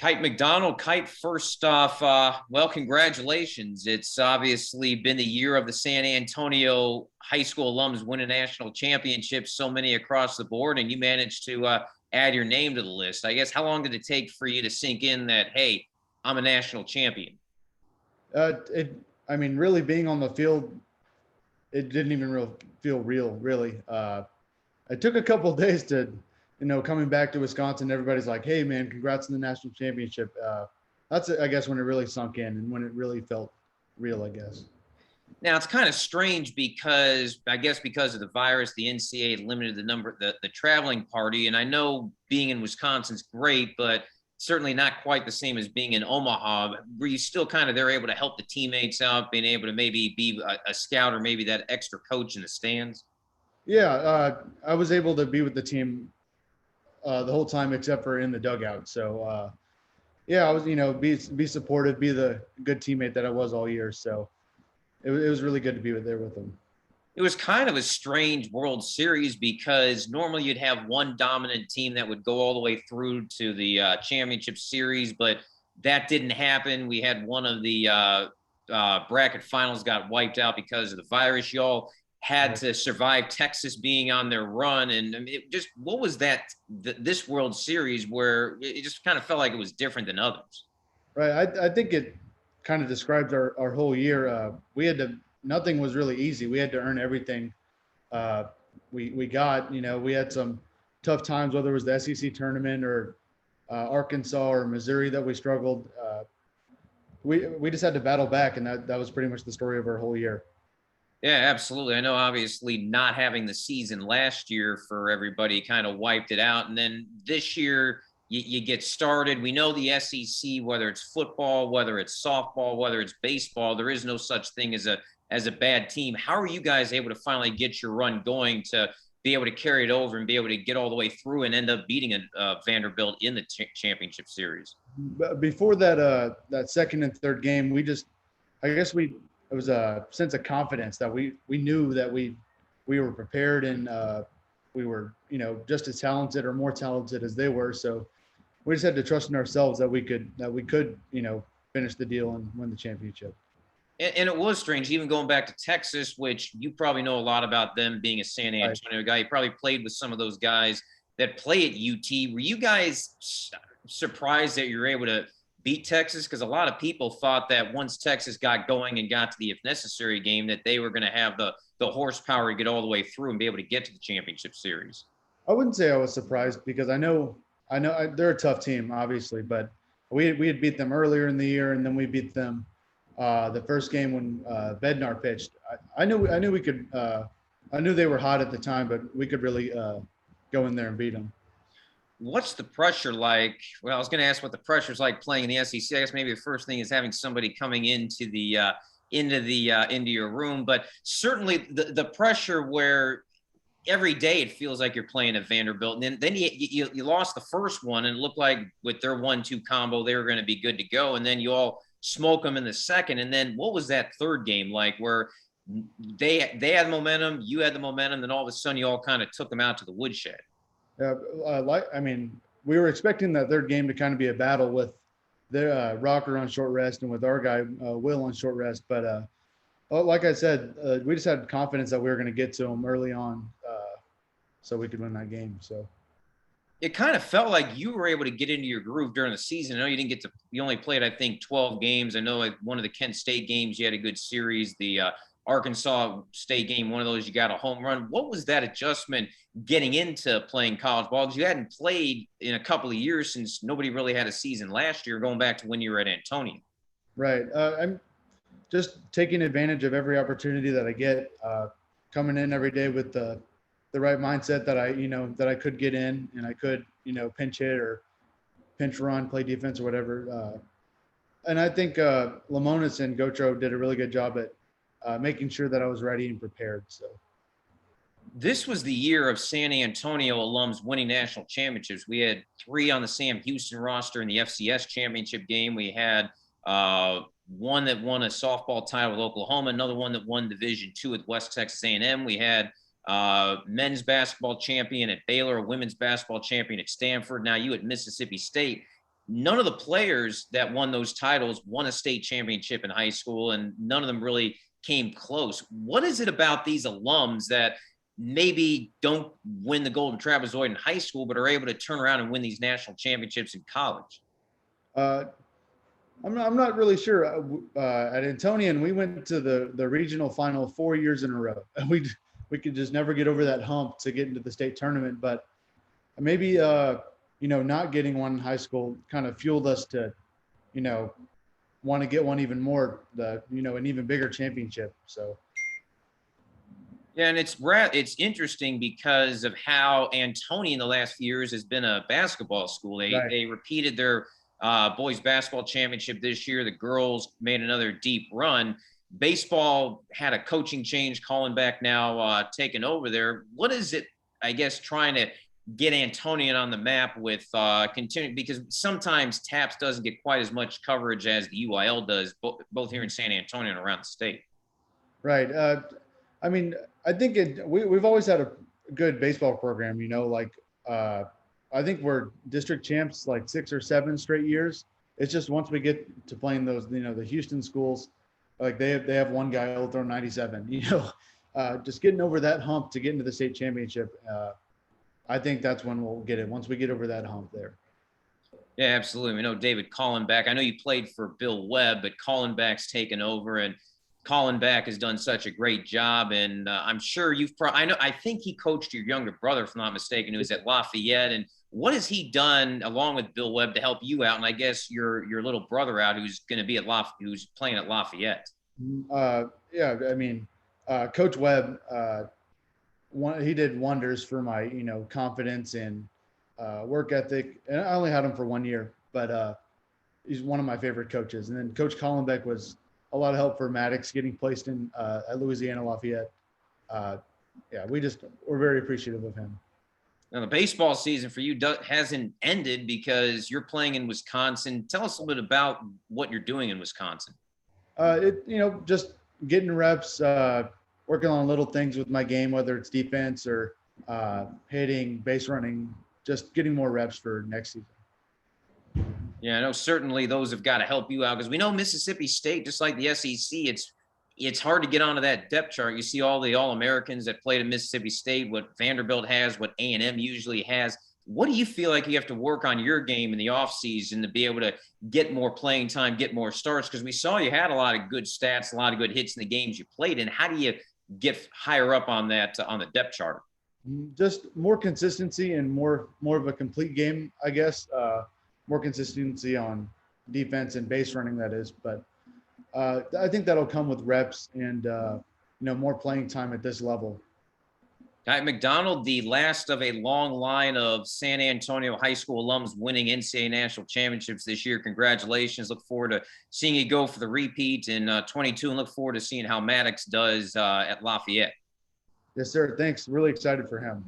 Kyte McDonald. Kyte, first off, well, congratulations. It's obviously been the year of the San Antonio high school alums winning national championships, so many across the board, and you managed to add your name to the list. I guess, how long did it take for you to sink in that, hey, I'm a national champion? Really being on the field, it didn't even feel real, really. It took a couple of days to, coming back to Wisconsin. Everybody's like, "Hey, man, congrats on the national championship." That's, I guess, when it really sunk in and when it really felt real, I guess. Now it's kind of strange because I guess because of the virus, the NCAA limited the traveling party. And I know being in Wisconsin's great, but certainly not quite the same as being in Omaha. Were you still kind of there able to help the teammates out, being able to maybe be a scout or maybe that extra coach in the stands? Yeah, I was able to be with the team the whole time except for in the dugout. So yeah, I was, be supportive, be the good teammate that I was all year. So it was really good to be there with them. It was kind of a strange World Series because normally you'd have one dominant team that would go all the way through to the championship series, but that didn't happen. We had one of the bracket finals got wiped out because of the virus. Y'all had to survive Texas being on their run, and I mean, what was that this World Series where it just kind of felt like it was different than others? Right. I think it kind of describes our whole year. We had to, nothing was really easy. We had to earn everything we got. We had some tough times, whether it was the SEC tournament or Arkansas or Missouri that we struggled. We just had to battle back, and that was pretty much the story of our whole year. Yeah, absolutely. I know obviously not having the season last year for everybody kind of wiped it out. And then this year you get started. We know the SEC, whether it's football, whether it's softball, whether it's baseball, there is no such thing as a bad team. How are you guys able to finally get your run going to be able to carry it over and be able to get all the way through and end up beating Vanderbilt in the championship series? Before that second and third game, I guess it was a sense of confidence that we knew that we were prepared, and we were, just as talented or more talented as they were. So we just had to trust in ourselves that we could finish the deal and win the championship. And it was strange, even going back to Texas, which you probably know a lot about them being a San Antonio guy. You probably played with some of those guys that play at UT. Were you guys surprised that you're able to beat Texas? Because a lot of people thought that once Texas got going and got to the if necessary game, that they were going to have the horsepower to get all the way through and be able to get to the championship series. I wouldn't say I was surprised because I know they're a tough team, obviously, but we had beat them earlier in the year, and then we beat them the first game when Bednar pitched. I knew we could. I knew they were hot at the time, but we could really go in there and beat them. What's the pressure like? Well, I was going to ask what the pressure is like playing in the SEC. I guess maybe the first thing is having somebody coming into your room, but certainly the pressure where every day it feels like you're playing at Vanderbilt, and then you lost the first one, and it looked like with their 1-2 combo they were going to be good to go, and then you all smoke them in the second. And then what was that third game like, where they had momentum, you had the momentum, then all of a sudden you all kind of took them out to the woodshed? We were expecting that third game to kind of be a battle with their Rocker on short rest and with our guy Will on short rest. But like I said, we just had confidence that we were going to get to them early on, so we could win that game. So it kind of felt like you were able to get into your groove during the season. I know you only played, I think, 12 games. I know like one of the Kent State games, you had a good series. The Arkansas State game, one of those, you got a home run. What was that adjustment getting into playing college ball? Because you hadn't played in a couple of years since nobody really had a season last year, going back to when you were at Antonian. Right. I'm just taking advantage of every opportunity that I get, coming in every day with the right mindset that I could get in and I could, pinch hit or pinch run, play defense or whatever. And I think Lamonis and Gotro did a really good job at making sure that I was ready and prepared. So this was the year of San Antonio alums winning national championships. We had 3 on the Sam Houston roster in the FCS championship game. We had one that won a softball title with Oklahoma, another one that won Division II with West Texas A&M. We had men's basketball champion at Baylor, a women's basketball champion at Stanford. Now you at Mississippi State. none of the players that won those titles won a state championship in high school, and none of them really came close. What is it about these alums that maybe don't win the Golden Trapezoid in high school, but are able to turn around and win these national championships in college? I'm not really sure. At Antonian, we went to the regional final 4 years in a row. We could just never get over that hump to get into the state tournament. But maybe not getting one in high school kind of fueled us to, want to get one even more, an even bigger championship. So. Yeah, and it's interesting because of how Antonian the last few years has been a basketball school. They repeated their boys basketball championship this year. The girls made another deep run. Baseball had a coaching change. Colin Beck now taking over there. What is it, I guess, trying to get Antonian on the map with continuing, because sometimes TAPS doesn't get quite as much coverage as the UIL does, both here in San Antonio and around the state. Right. I think we've always had a good baseball program, I think we're district champs like 6 or 7 straight years. It's just once we get to playing those, the Houston schools, like they have one guy who'll throw 97, just getting over that hump to get into the state championship. I think that's when we'll get it, once we get over that hump there. Yeah, absolutely. We know David Collenbach. I know you played for Bill Webb, but Collenbach's taken over, and Collenbach has done such a great job. And I'm sure I think he coached your younger brother, if I'm not mistaken, who was at Lafayette. And what has he done along with Bill Webb to help you out? And I guess your little brother out, who's going to be who's playing at Lafayette. Coach Webb, he did wonders for my, confidence and work ethic. And I only had him for 1 year, but he's one of my favorite coaches. And then Coach Collenbach was a lot of help for Maddox getting placed in at Louisiana Lafayette. We're very appreciative of him. Now, the baseball season for you hasn't ended because you're playing in Wisconsin. Tell us a little bit about what you're doing in Wisconsin. Just getting reps, working on little things with my game, whether it's defense or hitting, base running, just getting more reps for next season. Yeah, I know certainly those have got to help you out, because we know Mississippi State, just like the SEC, it's hard to get onto that depth chart. You see all the All-Americans that played at Mississippi State, what Vanderbilt has, what A&M usually has. What do you feel like you have to work on your game in the offseason to be able to get more playing time, get more starts? Because we saw you had a lot of good stats, a lot of good hits in the games you played in. How do you get higher up on that, on the depth chart? Just more consistency and more of a complete game, I guess. More consistency on defense and base running, that is. But I think that'll come with reps and, more playing time at this level. Kyte McDonald, the last of a long line of San Antonio high school alums winning NCAA national championships this year. Congratulations. Look forward to seeing you go for the repeat in 22, and look forward to seeing how Maddox does at Lafayette. Yes, sir. Thanks. Really excited for him.